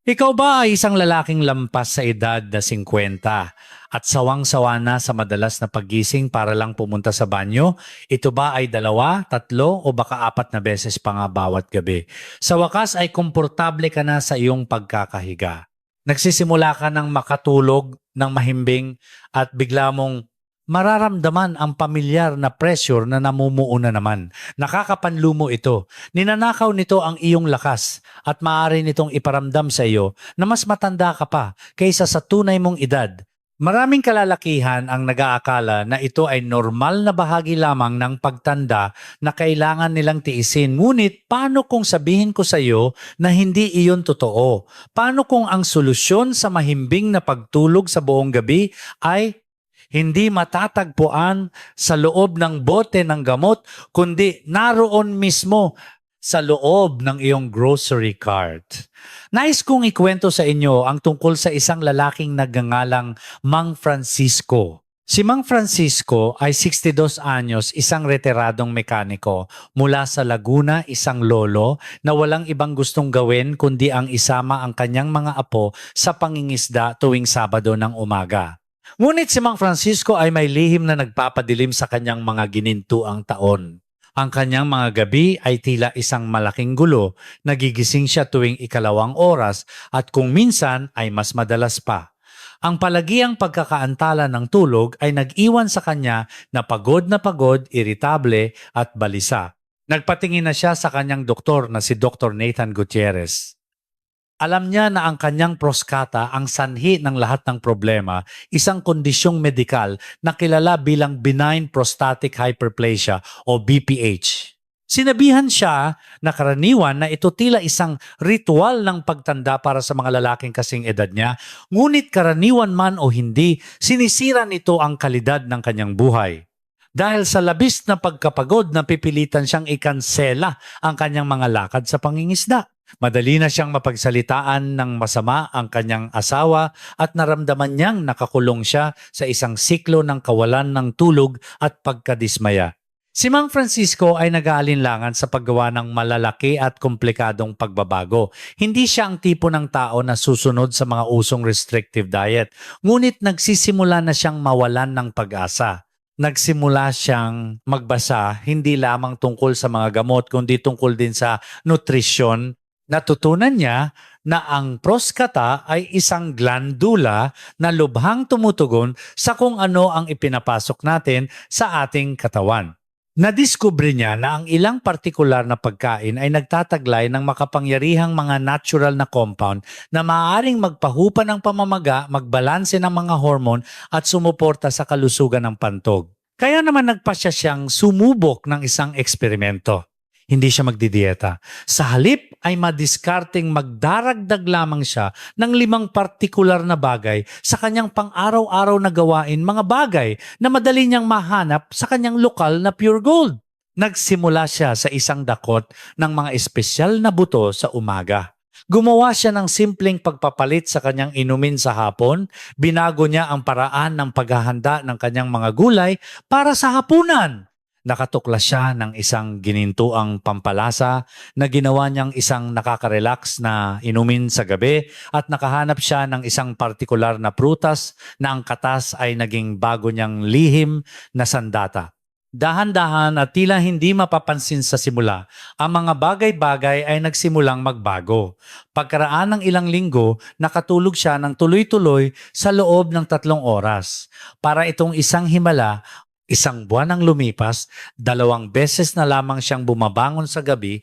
Ikaw ba ay isang lalaking lampas sa edad na 50 at sawang-sawa na sa madalas na paggising para lang pumunta sa banyo? Ito ba ay dalawa, tatlo o baka apat na beses pa nga bawat gabi? Sa wakas ay komportable ka na sa iyong pagkakahiga. Nagsisimula ka ng makatulog ng mahimbing at bigla mong mararamdaman ang pamilyar na pressure na namumuo na naman. Nakakapanlumo ito. Ninanakaw nito ang iyong lakas at maaari nitong iparamdam sa iyo na mas matanda ka pa kaysa sa tunay mong edad. Maraming kalalakihan ang nag-aakala na ito ay normal na bahagi lamang ng pagtanda na kailangan nilang tiisin. Ngunit paano kung sabihin ko sa iyo na hindi iyon totoo? Paano kung ang solusyon sa mahimbing na pagtulog sa buong gabi ay hindi matatagpuan sa loob ng bote ng gamot, kundi naroon mismo sa loob ng iyong grocery cart? Nais kong ikwento sa inyo ang tungkol sa isang lalaking nagngangalang Mang Francisco. Si Mang Francisco ay 62 anyos, isang retiradong mekaniko mula sa Laguna, isang lolo na walang ibang gustong gawin kundi ang isama ang kanyang mga apo sa pangingisda tuwing Sabado ng umaga. Ngunit si Mang Francisco ay may lihim na nagpapadilim sa kanyang mga ginintuang taon. Ang kanyang mga gabi ay tila isang malaking gulo, nagigising siya tuwing ikalawang oras at kung minsan ay mas madalas pa. Ang palagiang pagkakaantala ng tulog ay nag-iwan sa kanya na pagod, iritable at balisa. Nagpatingin na siya sa kanyang doktor na si Dr. Nathan Gutierrez. Alam niya na ang kanyang proskata ang sanhi ng lahat ng problema, isang kondisyong medikal na kilala bilang benign prostatic hyperplasia o BPH. Sinabihan siya na karaniwan na ito tila isang ritual ng pagtanda para sa mga lalaking kasing edad niya, ngunit karaniwan man o hindi, sinisira nito ang kalidad ng kanyang buhay. Dahil sa labis na pagkapagod, napipilitan siyang ikansela ang kanyang mga lakad sa pangingisda. Madali na siyang mapagsalitaan ng masama ang kanyang asawa at naramdaman niyang nakakulong siya sa isang siklo ng kawalan ng tulog at pagkadismaya. Si Mang Francisco ay nag-aalinlangan sa paggawa ng malalaki at komplikadong pagbabago. Hindi siya ang tipo ng tao na susunod sa mga usong restrictive diet, ngunit nagsisimula na siyang mawalan ng pag-asa. Nagsimula siyang magbasa hindi lamang tungkol sa mga gamot kundi tungkol din sa nutrisyon. Natutunan niya na ang prostata ay isang glandula na lubhang tumutugon sa kung ano ang ipinapasok natin sa ating katawan. Nadiskubre niya na ang ilang partikular na pagkain ay nagtataglay ng makapangyarihang mga natural na compound na maaaring magpahupa ng pamamaga, magbalanse ng mga hormone at sumuporta sa kalusugan ng pantog. Kaya naman nagpasya siyang sumubok ng isang eksperimento. Hindi siya magdidieta. Sa halip ay madiskarteng magdaragdag lamang siya ng 5 partikular na bagay sa kanyang pang-araw-araw na gawain, mga bagay na madali niyang mahanap sa kanyang lokal na pure gold. Nagsimula siya sa isang dakot ng mga espesyal na buto sa umaga. Gumawa siya ng simpleng pagpapalit sa kanyang inumin sa hapon, binago niya ang paraan ng paghahanda ng kanyang mga gulay para sa hapunan. Nakatuklas siya ng isang ginintuang pampalasa na ginawa niyang isang nakaka-relax na inumin sa gabi at nakahanap siya ng isang partikular na prutas na ang katas ay naging bago niyang lihim na sandata. Dahan-dahan at tila hindi mapapansin sa simula, ang mga bagay-bagay ay nagsimulang magbago. Pagkaraan ng ilang linggo, nakatulog siya ng tuloy-tuloy sa loob ng 3 oras. Para itong isang himala, 1 buwan ang lumipas, 2 beses na lamang siyang bumabangon sa gabi.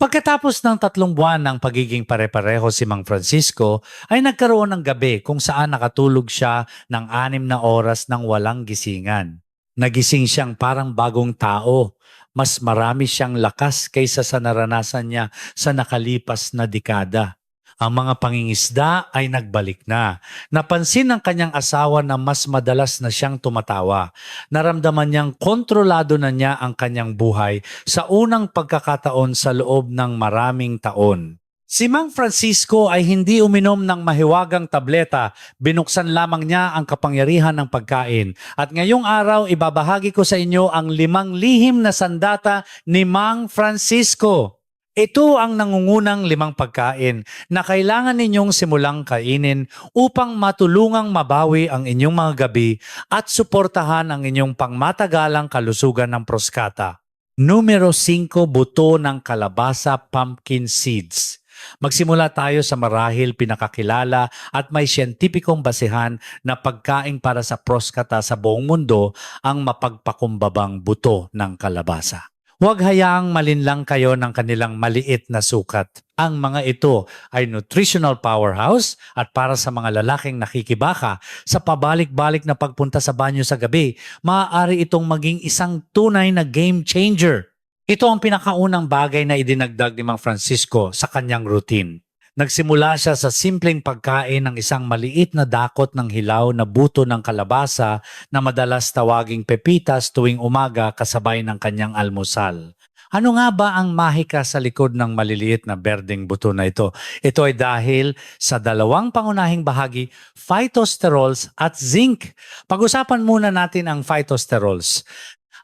Pagkatapos ng 3 buwan ng pagiging pare-pareho si Mang Francisco, ay nagkaroon ng gabi kung saan nakatulog siya ng 6 na oras nang walang gisingan. Nagising siyang parang bagong tao. Mas marami siyang lakas kaysa sa naranasan niya sa nakalipas na dekada. Ang mga pangingisda ay nagbalik na. Napansin ng kanyang asawa na mas madalas na siyang tumatawa. Naramdaman niyang kontrolado na niya ang kanyang buhay sa unang pagkakataon sa loob ng maraming taon. Si Mang Francisco ay hindi uminom ng mahiwagang tableta, binuksan lamang niya ang kapangyarihan ng pagkain. At ngayong araw, ibabahagi ko sa inyo ang 5 lihim na sandata ni Mang Francisco. Ito ang nangungunang 5 pagkain na kailangan ninyong simulang kainin upang matulungang mabawi ang inyong mga gabi at suportahan ang inyong pangmatagalang kalusugan ng proskata. Numero 5, buto ng kalabasa pumpkin seeds. Magsimula tayo sa marahil pinakakilala at may siyentipikong basehan na pagkain para sa proskata sa buong mundo, ang mapagpakumbabang buto ng kalabasa. Huwag hayaang malinlang kayo ng kanilang maliit na sukat. Ang mga ito ay nutritional powerhouse at para sa mga lalaking nakikibaka sa pabalik-balik na pagpunta sa banyo sa gabi, maaari itong maging isang tunay na game changer. Ito ang pinakaunang bagay na idinagdag ni Mang Francisco sa kanyang routine. Nagsimula siya sa simpleng pagkain ng isang maliit na dakot ng hilaw na buto ng kalabasa na madalas tawaging pepitas tuwing umaga kasabay ng kanyang almusal. Ano nga ba ang mahika sa likod ng maliliit na berdeng buto na ito? Ito ay dahil sa dalawang pangunahing bahagi, phytosterols at zinc. Pag-usapan muna natin ang phytosterols.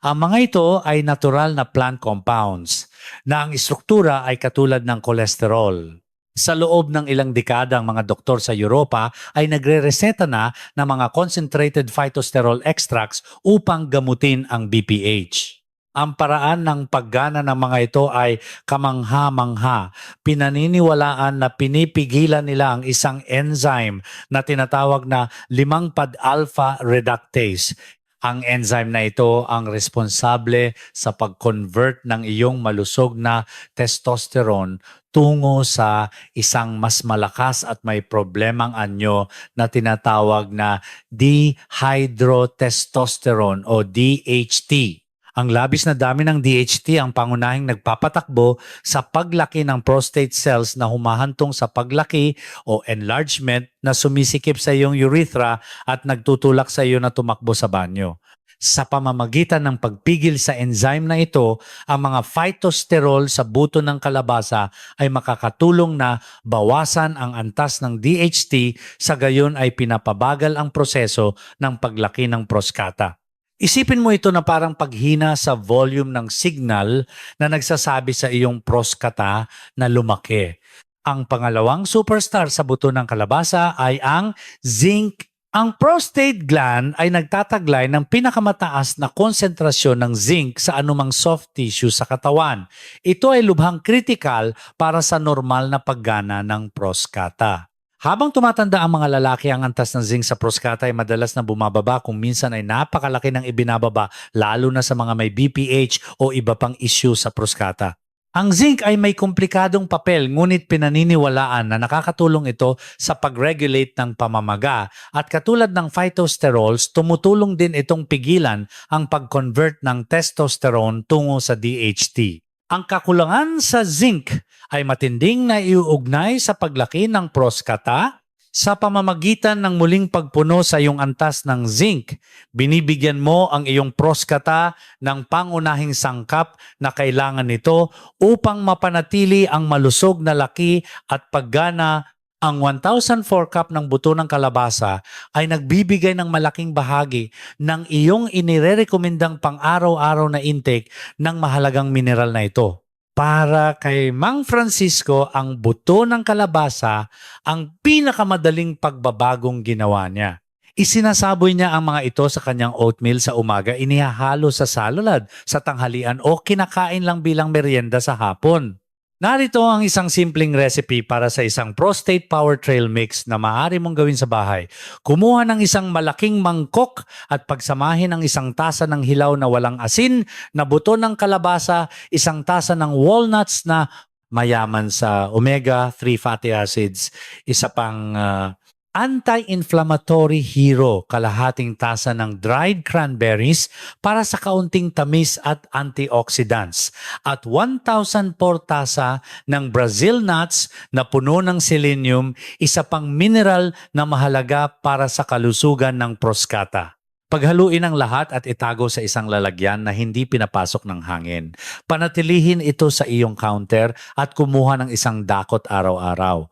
Ang mga ito ay natural na plant compounds na ang istruktura ay katulad ng kolesterol. Sa loob ng ilang dekada, ang mga doktor sa Europa ay nagre-reseta na ng mga concentrated phytosterol extracts upang gamutin ang BPH. Ang paraan ng paggana ng mga ito ay kamangha-mangha. Pinaniniwalaan na pinipigilan nila ang isang enzyme na tinatawag na 5-alpha reductase. Ang enzyme na ito ang responsable sa pag-convert ng iyong malusog na testosterone tungo sa isang mas malakas at may problemang anyo na tinatawag na dihydrotestosterone o DHT. Ang labis na dami ng DHT ang pangunahing nagpapatakbo sa paglaki ng prostate cells na humahantong sa paglaki o enlargement na sumisikip sa iyong urethra at nagtutulak sa iyo na tumakbo sa banyo. Sa pamamagitan ng pagpigil sa enzyme na ito, ang mga phytosterol sa buto ng kalabasa ay makakatulong na bawasan ang antas ng DHT, sa gayon ay pinapabagal ang proseso ng paglaki ng proskata. Isipin mo ito na parang paghina sa volume ng signal na nagsasabi sa iyong proskata na lumaki. Ang pangalawang superstar sa buto ng kalabasa ay ang zinc. Ang prostate gland ay nagtataglay ng pinakamataas na konsentrasyon ng zinc sa anumang soft tissue sa katawan. Ito ay lubhang kritikal para sa normal na paggana ng proskata. Habang tumatanda ang mga lalaki, ang antas ng zinc sa proskata ay madalas na bumababa, kung minsan ay napakalaki ng ibinababa, lalo na sa mga may BPH o iba pang issue sa proskata. Ang zinc ay may komplikadong papel, ngunit pinaniniwalaan na nakakatulong ito sa pag-regulate ng pamamaga, at katulad ng phytosterols, tumutulong din itong pigilan ang pag-convert ng testosterone tungo sa DHT. Ang kakulangan sa zinc ay matinding naiuugnay sa paglaki ng proskata. Sa pamamagitan ng muling pagpuno sa iyong antas ng zinc, binibigyan mo ang iyong proskata ng pangunahing sangkap na kailangan nito upang mapanatili ang malusog na laki at paggana. Ang 1,004 cup ng buto ng kalabasa ay nagbibigay ng malaking bahagi ng iyong inirerekomendang pang-araw-araw na intake ng mahalagang mineral na ito. Para kay Mang Francisco, ang buto ng kalabasa ang pinakamadaling pagbabagong ginawa niya. Isinasaboy niya ang mga ito sa kanyang oatmeal sa umaga, inihahalo sa salad sa tanghalian o kinakain lang bilang merienda sa hapon. Narito ang isang simpleng recipe para sa isang prostate power trail mix na maaari mong gawin sa bahay. Kumuha ng isang malaking mangkok at pagsamahin ang isang tasa ng hilaw na walang asin na buto ng kalabasa, isang tasa ng walnuts na mayaman sa omega-3 fatty acids, isa pang anti-inflammatory hero, kalahating tasa ng dried cranberries para sa kaunting tamis at antioxidants, at 1,004 tasa ng Brazil nuts na puno ng selenium, isa pang mineral na mahalaga para sa kalusugan ng proskata. Paghaluin ang lahat at itago sa isang lalagyan na hindi pinapasok ng hangin. Panatilihin ito sa iyong counter at kumuha ng isang dakot araw-araw.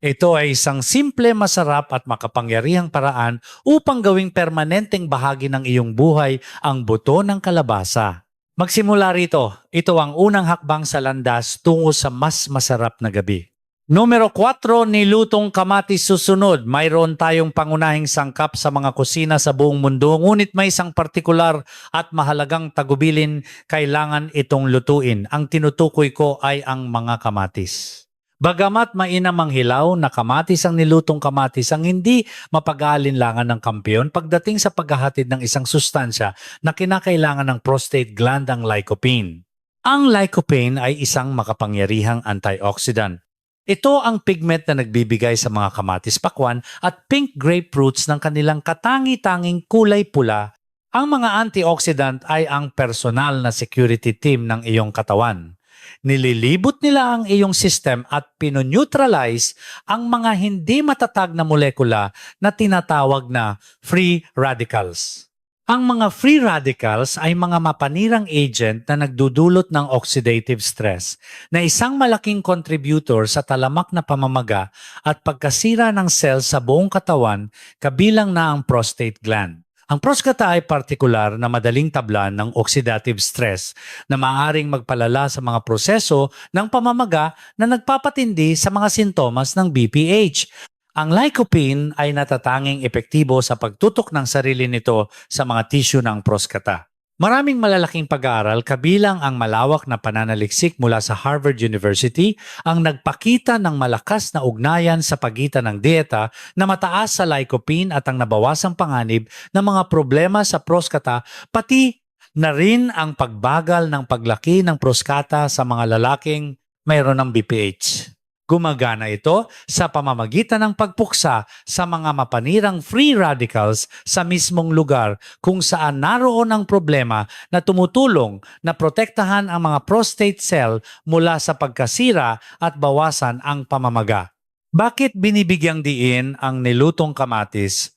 Ito ay isang simple, masarap at makapangyarihang paraan upang gawing permanenteng bahagi ng iyong buhay ang buto ng kalabasa. Magsimula rito, ito ang unang hakbang sa landas tungo sa mas masarap na gabi. Numero 4, nilutong kamatis susunod. Mayroon tayong pangunahing sangkap sa mga kusina sa buong mundo, ngunit may isang partikular at mahalagang tagubilin kailangan itong lutuin. Ang tinutukoy ko ay ang mga kamatis. Bagamat mainam ang hilaw na kamatis ang nilutong kamatis ang hindi mapag-aalinlangan ng kampeon pagdating sa paghahatid ng isang sustansya na kinakailangan ng prostate gland, ang lycopene. Ang lycopene ay isang makapangyarihang antioxidant. Ito ang pigment na nagbibigay sa mga kamatis pakwan at pink grapefruits ng kanilang katangi-tanging kulay pula. Ang mga antioxidant ay ang personal na security team ng iyong katawan. Nililibot nila ang iyong system at pinoneutralize ang mga hindi matatag na molekula na tinatawag na free radicals. Ang mga free radicals ay mga mapanirang agent na nagdudulot ng oxidative stress na isang malaking contributor sa talamak na pamamaga at pagkasira ng cells sa buong katawan, kabilang na ang prostate gland. Ang prostata ay partikular na madaling tablan ng oxidative stress na maaaring magpalala sa mga proseso ng pamamaga na nagpapatindi sa mga sintomas ng BPH. Ang lycopene ay natatanging epektibo sa pagtutok ng sarili nito sa mga tissue ng prostata. Maraming malalaking pag-aaral kabilang ang malawak na pananaliksik mula sa Harvard University ang nagpakita ng malakas na ugnayan sa pagitan ng dieta na mataas sa lycopene at ang nabawasang panganib ng mga problema sa prostata, pati na rin ang pagbagal ng paglaki ng prostata sa mga lalaking mayroon ng BPH. Gumagana ito sa pamamagitan ng pagpuksa sa mga mapanirang free radicals sa mismong lugar kung saan naroon ang problema na tumutulong na protektahan ang mga prostate cell mula sa pagkasira at bawasan ang pamamaga. Bakit binibigyang diin ang nilutong kamatis?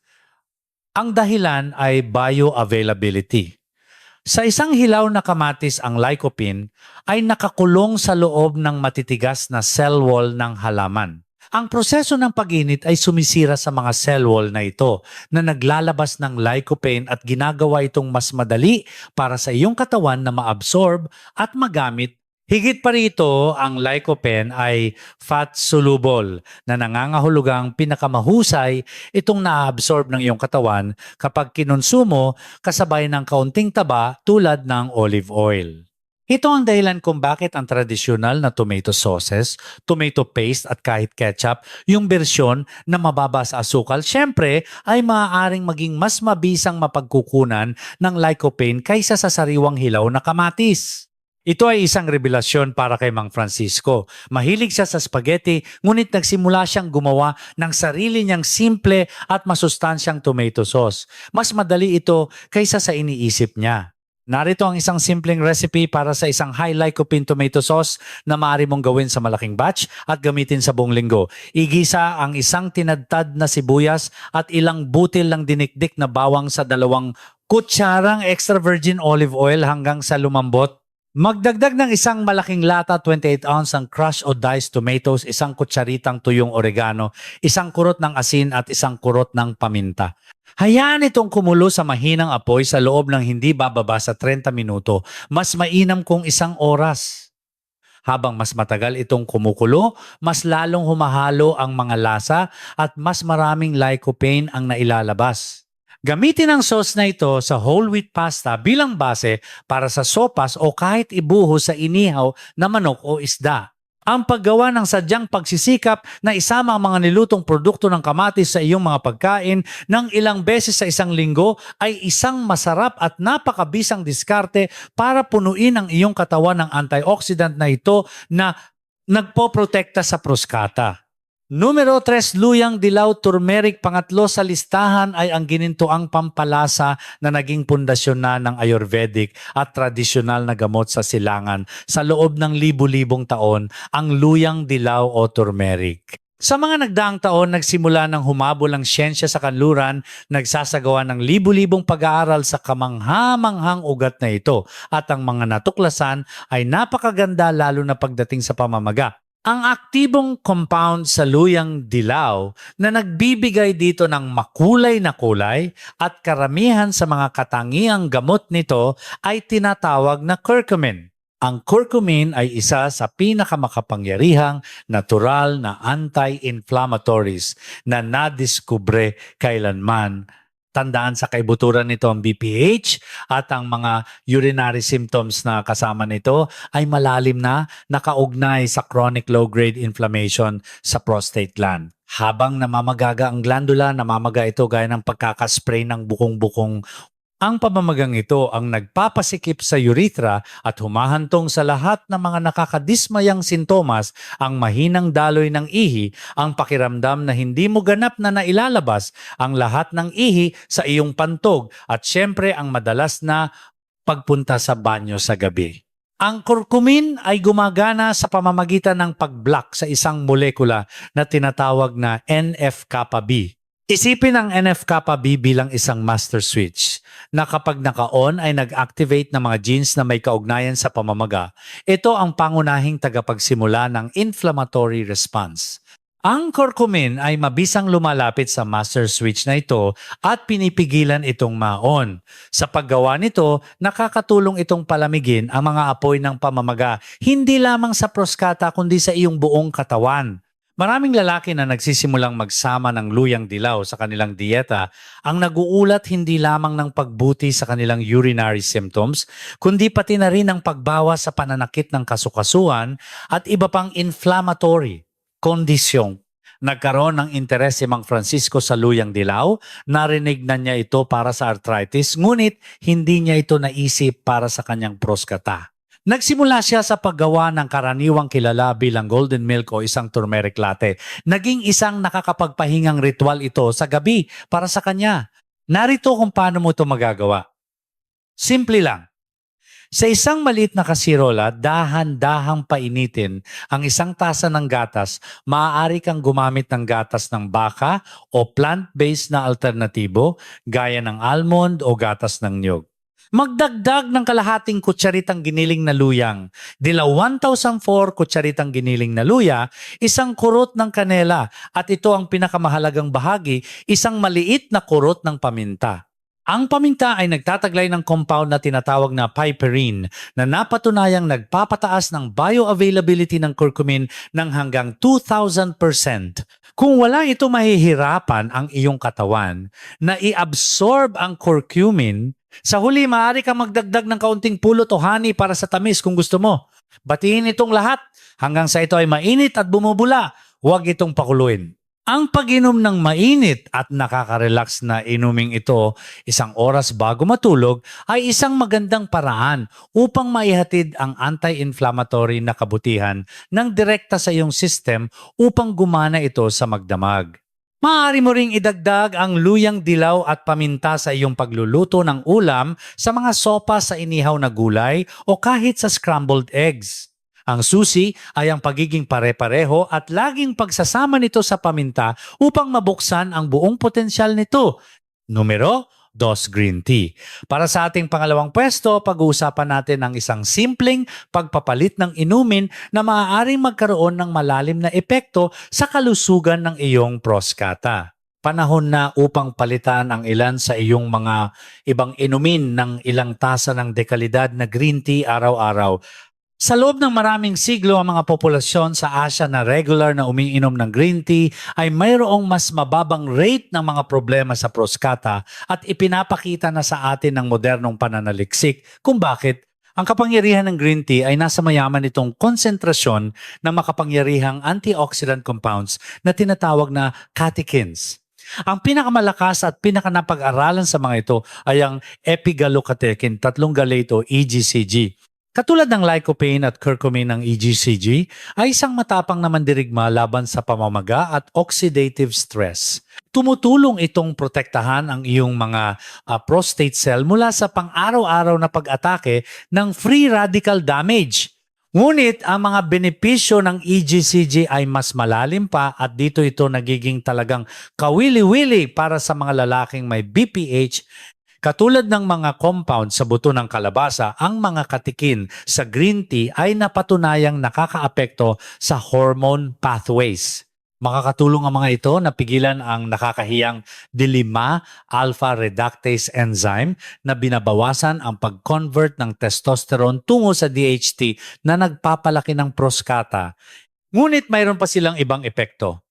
Ang dahilan ay bioavailability. Sa isang hilaw na kamatis, ang lycopene ay nakakulong sa loob ng matitigas na cell wall ng halaman. Ang proseso ng pag-init ay sumisira sa mga cell wall na ito na naglalabas ng lycopene at ginagawa itong mas madali para sa iyong katawan na maabsorb at magamit. Higit pa rito, ang lycopene ay fat-soluble na nangangahulugang pinakamahusay itong na-absorb ng iyong katawan kapag kinonsumo kasabay ng kaunting taba tulad ng olive oil. Ito ang dahilan kung bakit ang tradisyonal na tomato sauces, tomato paste at kahit ketchup, yung bersyon na mababa sa asukal, syempre ay maaaring maging mas mabisang mapagkukunan ng lycopene kaysa sa sariwang hilaw na kamatis. Ito ay isang revelasyon para kay Mang Francisco. Mahilig siya sa spaghetti, ngunit nagsimula siyang gumawa ng sarili niyang simple at masustansyang tomato sauce. Mas madali ito kaysa sa iniisip niya. Narito ang isang simpleng recipe para sa isang high lycopene tomato sauce na maaari mong gawin sa malaking batch at gamitin sa buong linggo. Igisa ang isang tinadtad na sibuyas at ilang butil ng dinikdik na bawang sa 2 kutsarang extra virgin olive oil hanggang sa lumambot. Magdagdag ng isang malaking lata 28 ounce ng crushed o diced tomatoes, 1 kutsaritang tuyong oregano, 1 kurot ng asin at 1 kurot ng paminta. Hayaan itong kumulo sa mahinang apoy sa loob ng hindi bababa sa 30 minuto, mas mainam kung 1 oras. Habang mas matagal itong kumukulo, mas lalong humahalo ang mga lasa at mas maraming lycopene ang nailalabas. Gamitin ang sauce na ito sa whole wheat pasta bilang base para sa sopas o kahit ibuho sa inihaw na manok o isda. Ang paggawa ng sadyang pagsisikap na isama ang mga nilutong produkto ng kamatis sa iyong mga pagkain ng ilang beses sa isang linggo ay isang masarap at napakabisang diskarte para punuin ang iyong katawan ng antioxidant na ito na nagpoprotekta sa prostata. Numero 3, luyang dilaw turmeric. Pangatlo sa listahan ay ang ginintoang pampalasa na naging pundasyon na ng Ayurvedic at tradisyonal na gamot sa silangan sa loob ng libu-libong taon, ang luyang dilaw o turmeric. Sa mga nagdaang taon, nagsimula ng humabol ang siyensya sa kanluran, nagsasagawa ng libu-libong pag-aaral sa kamangha-manghang ugat na ito at ang mga natuklasan ay napakaganda lalo na pagdating sa pamamaga. Ang aktibong compound sa luyang dilaw na nagbibigay dito ng makulay na kulay at karamihan sa mga katangiang gamot nito ay tinatawag na curcumin. Ang curcumin ay isa sa pinakamakapangyarihang natural na anti-inflammatories na nadiskubre kailanman. Tandaan sa kaibuturan nito ang BPH at ang mga urinary symptoms na kasama nito ay malalim na nakaugnay sa chronic low-grade inflammation sa prostate gland. Habang namamagaga ang glandula, namamaga ito gaya ng pagkakaspray ng bukong-bukong. Ang pamamagang ito ang nagpapasikip sa urethra at humahantong sa lahat ng mga nakakadismayang sintomas, ang mahinang daloy ng ihi, ang pakiramdam na hindi mo ganap na nailalabas ang lahat ng ihi sa iyong pantog at syempre ang madalas na pagpunta sa banyo sa gabi. Ang curcumin ay gumagana sa pamamagitan ng pag-block sa isang molekula na tinatawag na NF-kappa B. Isipin ang NF-kappa-B bilang isang master switch na kapag naka-on ay nag-activate ng mga genes na may kaugnayan sa pamamaga. Ito ang pangunahing tagapagsimula ng inflammatory response. Ang curcumin ay mabisang lumalapit sa master switch na ito at pinipigilan itong ma-on. Sa paggawa nito, nakakatulong itong palamigin ang mga apoy ng pamamaga, hindi lamang sa prostata kundi sa iyong buong katawan. Maraming lalaki na nagsisimulang magsama ng luyang dilaw sa kanilang dieta ang naguulat hindi lamang ng pagbuti sa kanilang urinary symptoms, kundi pati na rin ang pagbawas sa pananakit ng kasukasuan at iba pang inflammatory kondisyong. Nagkaroon ng interes si Mang Francisco sa luyang dilaw, narinig na niya ito para sa arthritis, ngunit hindi niya ito naisip para sa kanyang prostata. Nagsimula siya sa paggawa ng karaniwang kilala bilang golden milk o isang turmeric latte. Naging isang nakakapagpahingang ritual ito sa gabi para sa kanya. Narito kung paano mo ito magagawa. Simple lang. Sa isang maliit na kasirola, dahan-dahang painitin ang isang tasa ng gatas. Maaari kang gumamit ng gatas ng baka o plant-based na alternatibo gaya ng almond o gatas ng niyog. Magdagdag ng kalahating kutsaritang giniling na luyang, dilaw 1,004 kutsaritang giniling na luya, isang kurot ng kanela at ito ang pinakamahalagang bahagi, isang maliit na kurot ng paminta. Ang paminta ay nagtataglay ng compound na tinatawag na piperine na napatunayang nagpapataas ng bioavailability ng curcumin ng hanggang 2,000%. Kung wala ito, mahihirapan ang iyong katawan na i-absorb ang curcumin. Sa huli, maaari kang magdagdag ng kaunting pulot o honey para sa tamis kung gusto mo. Batiin itong lahat hanggang sa ito ay mainit at bumubula. Huwag itong pakuluin. Ang pag-inom ng mainit at nakaka-relax na inuming ito isang oras bago matulog ay isang magandang paraan upang maihatid ang anti-inflammatory na kabutihan ng direkta sa iyong system upang gumana ito sa magdamag. Maaari mo ring idagdag ang luyang dilaw at paminta sa iyong pagluluto ng ulam sa mga sopa sa inihaw na gulay o kahit sa scrambled eggs. Ang susi ay ang pagiging pare-pareho at laging pagsasama nito sa paminta upang mabuksan ang buong potensyal nito. Numero 2, green tea. Para sa ating pangalawang pwesto, pag-uusapan natin ang isang simpleng pagpapalit ng inumin na maaaring magkaroon ng malalim na epekto sa kalusugan ng iyong prostata. Panahon na upang palitan ang ilan sa iyong mga ibang inumin ng ilang tasa ng dekalidad na green tea araw-araw. Sa loob ng maraming siglo, ang mga populasyon sa Asia na regular na umiinom ng green tea ay mayroong mas mababang rate ng mga problema sa prostata at ipinapakita na sa atin ng modernong pananaliksik kung bakit ang kapangyarihan ng green tea ay nasa mayaman itong konsentrasyon ng makapangyarihang antioxidant compounds na tinatawag na catechins. Ang pinakamalakas at pinakanapag-aralan sa mga ito ay ang epigallocatechin, 3 galato EGCG. Katulad ng lycopene at curcumin ng EGCG, ay isang matapang na mandirigma laban sa pamamaga at oxidative stress. Tumutulong itong protektahan ang iyong mga prostate cell mula sa pang-araw-araw na pag-atake ng free radical damage. Ngunit ang mga benepisyo ng EGCG ay mas malalim pa at dito ito nagiging talagang kawili-wili para sa mga lalaking may BPH. Katulad ng mga compound sa buto ng kalabasa, ang mga katikin sa green tea ay napatunayang nakakaapekto sa hormone pathways. Makakatulong ang mga ito na pigilan ang nakakahiyang dilima alpha reductase enzyme na binabawasan ang pag-convert ng testosterone tungo sa DHT na nagpapalaki ng prostata. Ngunit mayroon pa silang ibang epekto.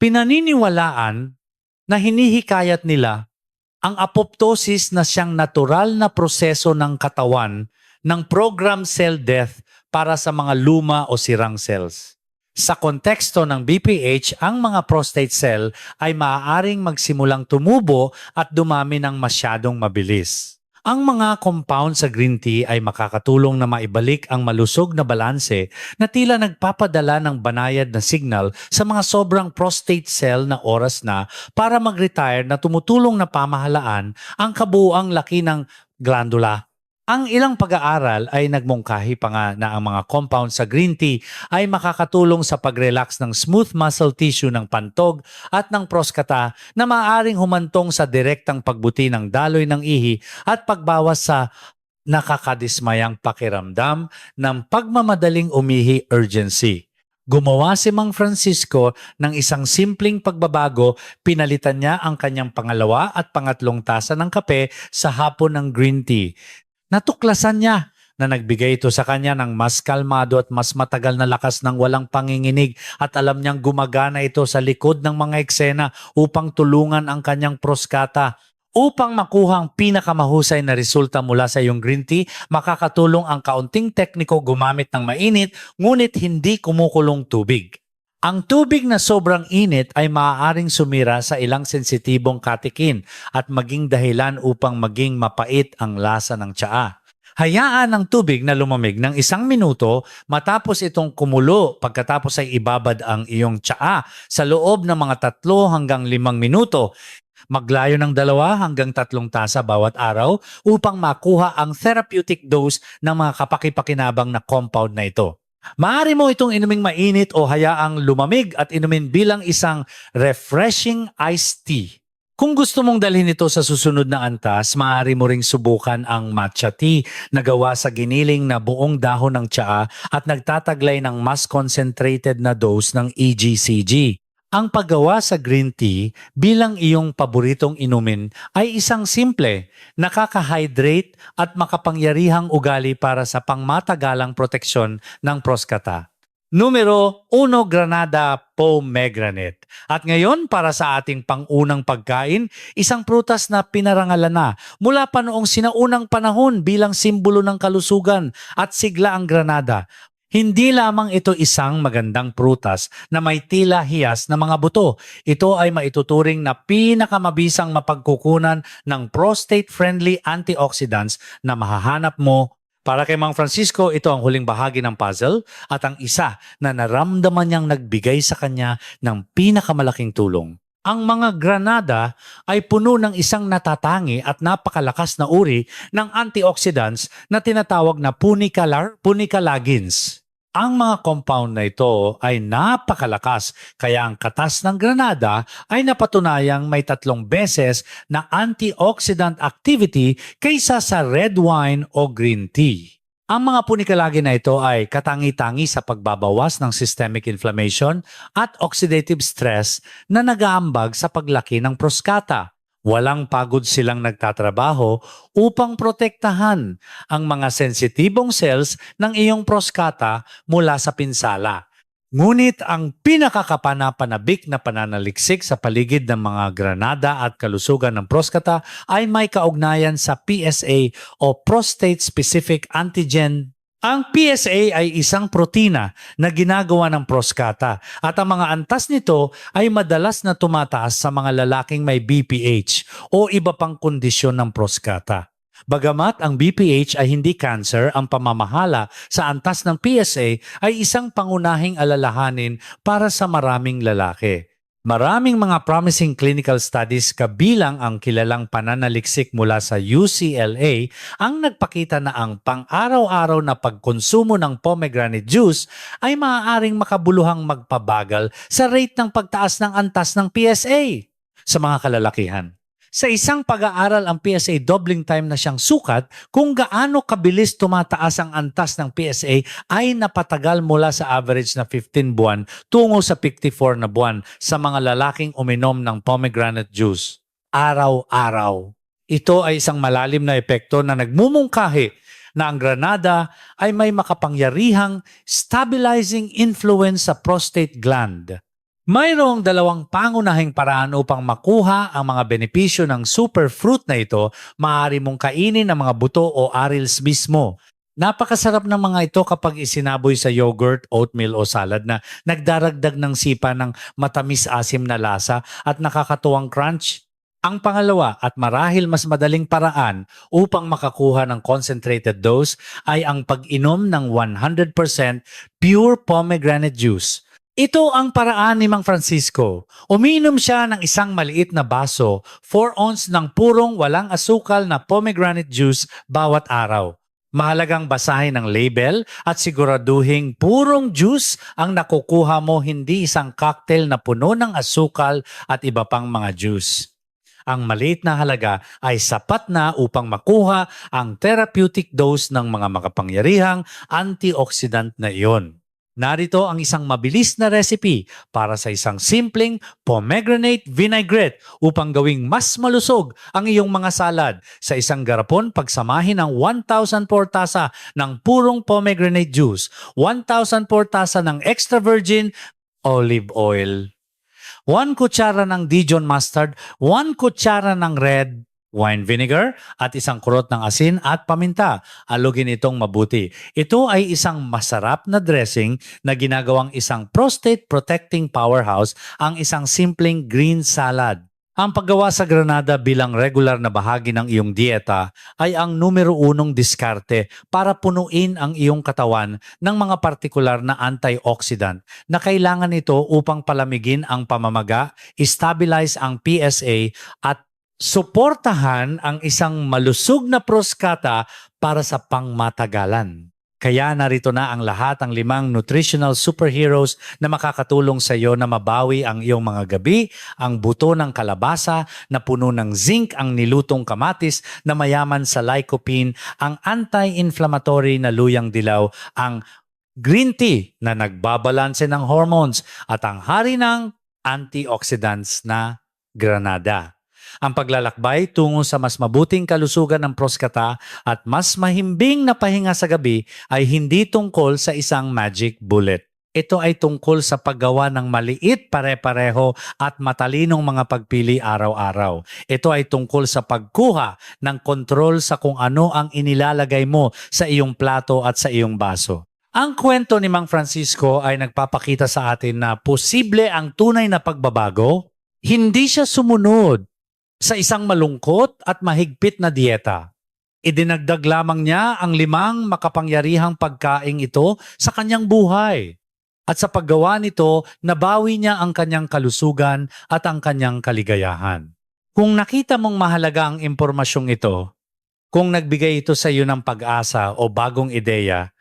Pinaniniwalaan na hinihikayat nila ang apoptosis na siyang natural na proseso ng katawan ng programmed cell death para sa mga luma o sirang cells. Sa konteksto ng BPH, ang mga prostate cell ay maaaring magsimulang tumubo at dumami ng masyadong mabilis. Ang mga compound sa green tea ay makakatulong na maibalik ang malusog na balanse na tila nagpapadala ng banayad na signal sa mga sobrang prostate cell na oras na para mag-retire na tumutulong na pamahalaan ang kabuuang laki ng glandula. Ang ilang pag-aaral ay nagmungkahi pa nga na ang mga compound sa green tea ay makakatulong sa pag-relax ng smooth muscle tissue ng pantog at ng prostata na maaaring humantong sa direktang pagbuti ng daloy ng ihi at pagbawas sa nakakadismayang pakiramdam ng pagmamadaling umihi urgency. Gumawa si Mang Francisco ng isang simpleng pagbabago, pinalitan niya ang kanyang pangalawa at pangatlong tasa ng kape sa hapon ng green tea. Natuklasan niya na nagbigay ito sa kanya ng mas kalmado at mas matagal na lakas ng walang panginginig at alam niyang gumagana ito sa likod ng mga eksena upang tulungan ang kanyang prostata. Upang makuha ang pinakamahusay na resulta mula sa iyong green tea, makakatulong ang kaunting tekniko gumamit ng mainit ngunit hindi kumukulong tubig. Ang tubig na sobrang init ay maaaring sumira sa ilang sensitibong katikin at maging dahilan upang maging mapait ang lasa ng tsaa. Hayaan ang tubig na lumamig ng 1 minuto matapos itong kumulo, pagkatapos ay ibabad ang iyong tsaa sa loob ng mga 3 hanggang 5 minuto. Maglayo ng 2 hanggang 3 tasa bawat araw upang makuha ang therapeutic dose ng mga kapaki-pakinabang na compound na ito. Maaari mo itong inuming mainit o hayaang lumamig at inumin bilang isang refreshing iced tea. Kung gusto mong dalhin ito sa susunod na antas, maaari mo ring subukan ang matcha tea na gawa sa giniling na buong dahon ng tsaa at nagtataglay ng mas concentrated na dose ng EGCG. Ang paggawa sa green tea bilang iyong paboritong inumin ay isang simple, nakaka-hydrate at makapangyarihang ugali para sa pangmatagalang proteksyon ng prostata. Numero 1, Granada Pomegranate. At ngayon, para sa ating pangunang pagkain, isang prutas na pinarangalan na mula pa noong sinaunang panahon bilang simbolo ng kalusugan at sigla ang granada. Hindi lamang ito isang magandang prutas na may tila hiyas na mga buto. Ito ay maituturing na pinakamabisang mapagkukunan ng prostate-friendly antioxidants na mahahanap mo. Para kay Mang Francisco, ito ang huling bahagi ng puzzle at ang isa na naramdaman niyang nagbigay sa kanya ng pinakamalaking tulong. Ang mga granada ay puno ng isang natatangi at napakalakas na uri ng antioxidants na tinatawag na punicalagins. Ang mga compound na ito ay napakalakas kaya ang katas ng granada ay napatunayang may 3 beses na antioxidant activity kaysa sa red wine o green tea. Ang mga punicalagin na ito ay katangi-tangi sa pagbabawas ng systemic inflammation at oxidative stress na nag-aambag sa paglaki ng prostata. Walang pagod silang nagtatrabaho upang protektahan ang mga sensitibong cells ng iyong prostata mula sa pinsala. Ngunit ang pinakakapanapanabik na pananaliksik sa paligid ng mga granada at kalusugan ng prostata ay may kaugnayan sa PSA o Prostate Specific Antigen. Ang PSA ay isang protina na ginagawa ng prostata at ang mga antas nito ay madalas na tumataas sa mga lalaking may BPH o iba pang kondisyon ng prostata. Bagamat ang BPH ay hindi cancer, ang pamamahala sa antas ng PSA ay isang pangunahing alalahanin para sa maraming lalaki. Maraming mga promising clinical studies kabilang ang kilalang pananaliksik mula sa UCLA ang nagpakita na ang pang-araw-araw na pagkonsumo ng pomegranate juice ay maaaring makabuluhang magpabagal sa rate ng pagtaas ng antas ng PSA sa mga kalalakihan. Sa isang pag-aaral ang PSA doubling time na siyang sukat kung gaano kabilis tumataas ang antas ng PSA ay napatagal mula sa average na 15 buwan tungo sa 54 na buwan sa mga lalaking uminom ng pomegranate juice. Araw-araw. Ito ay isang malalim na epekto na nagmumungkahi na ang granada ay may makapangyarihang stabilizing influence sa prostate gland. Mayroong dalawang pangunahing paraan upang makuha ang mga benepisyo ng superfruit na ito. Maaari mong kainin ang mga buto o arils mismo. Napakasarap ng mga ito kapag isinaboy sa yogurt, oatmeal o salad na nagdaragdag ng sipa ng matamis-asim na lasa at nakakatuwang crunch. Ang pangalawa at marahil mas madaling paraan upang makakuha ng concentrated dose ay ang pag-inom ng 100% pure pomegranate juice. Ito ang paraan ni Mang Francisco. Umiinom siya ng isang maliit na baso, 4 ounce ng purong walang asukal na pomegranate juice bawat araw. Mahalagang basahin ang label at siguraduhing purong juice ang nakukuha mo, hindi isang cocktail na puno ng asukal at iba pang mga juice. Ang maliit na halaga ay sapat na upang makuha ang therapeutic dose ng mga makapangyarihang antioxidant na iyon. Narito ang isang mabilis na recipe para sa isang simpleng pomegranate vinaigrette upang gawing mas malusog ang iyong mga salad. Sa isang garapon, pagsamahin ang 1,004 tasa ng purong pomegranate juice, 1,004 tasa ng extra virgin olive oil, 1 kutsara ng Dijon mustard, 1 kutsara ng red wine vinegar at isang kurot ng asin at paminta. Alugin itong mabuti. Ito ay isang masarap na dressing na ginagawang isang prostate protecting powerhouse, ang isang simpleng green salad. Ang paggawa sa granada bilang regular na bahagi ng iyong dieta ay ang numero 1 diskarte para punuin ang iyong katawan ng mga partikular na antioxidant na kailangan ito upang palamigin ang pamamaga, stabilize ang PSA at suportahan ang isang malusog na prostata para sa pangmatagalan. Kaya narito na ang lahat ang 5 nutritional superheroes na makakatulong sa iyo na mabawi ang iyong mga gabi, ang buto ng kalabasa na puno ng zinc, ang nilutong kamatis na mayaman sa lycopene, ang anti-inflammatory na luyang dilaw, ang green tea na nagbabalanse ng hormones at ang hari ng antioxidants na granada. Ang paglalakbay tungo sa mas mabuting kalusugan ng prostata at mas mahimbing na pahinga sa gabi ay hindi tungkol sa isang magic bullet. Ito ay tungkol sa paggawa ng maliit, pare-pareho at matalinong mga pagpili araw-araw. Ito ay tungkol sa pagkuha ng kontrol sa kung ano ang inilalagay mo sa iyong plato at sa iyong baso. Ang kwento ni Mang Francisco ay nagpapakita sa atin na posible ang tunay na pagbabago. Hindi siya sumunod sa isang malungkot at mahigpit na dieta. Idinagdag lamang niya ang 5 makapangyarihang pagkaing ito sa kanyang buhay. At sa paggawa nito, nabawi niya ang kanyang kalusugan at ang kanyang kaligayahan. Kung nakita mong mahalaga ang impormasyong ito, kung nagbigay ito sa iyo ng pag-asa o bagong ideya,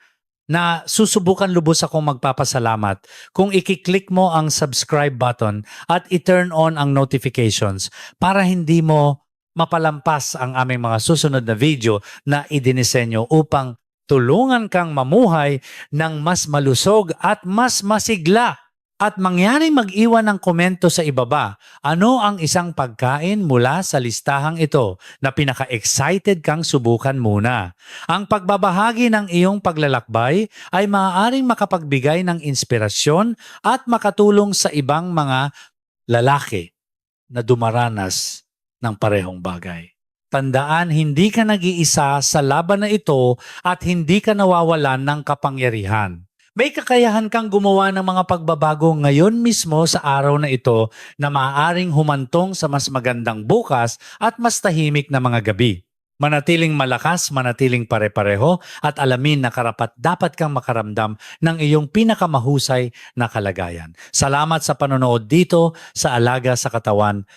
na susubukan lubos akong magpapasalamat kung i-click mo ang subscribe button at i-turn on ang notifications para hindi mo mapalampas ang aming mga susunod na video na idinisenyo upang tulungan kang mamuhay ng mas malusog at mas masigla. At mangyaring mag-iwan ng komento sa ibaba, ano ang isang pagkain mula sa listahang ito na pinaka-excited kang subukan muna. Ang pagbabahagi ng iyong paglalakbay ay maaaring makapagbigay ng inspirasyon at makatulong sa ibang mga lalaki na dumaranas ng parehong bagay. Tandaan, hindi ka nag-iisa sa laban na ito at hindi ka nawawalan ng kapangyarihan. May kakayahan kang gumawa ng mga pagbabago ngayon mismo sa araw na ito na maaaring humantong sa mas magandang bukas at mas tahimik na mga gabi. Manatiling malakas, manatiling pare-pareho at alamin na karapat-dapat kang makaramdam ng iyong pinakamahusay na kalagayan. Salamat sa panonood dito sa Alaga sa Katawan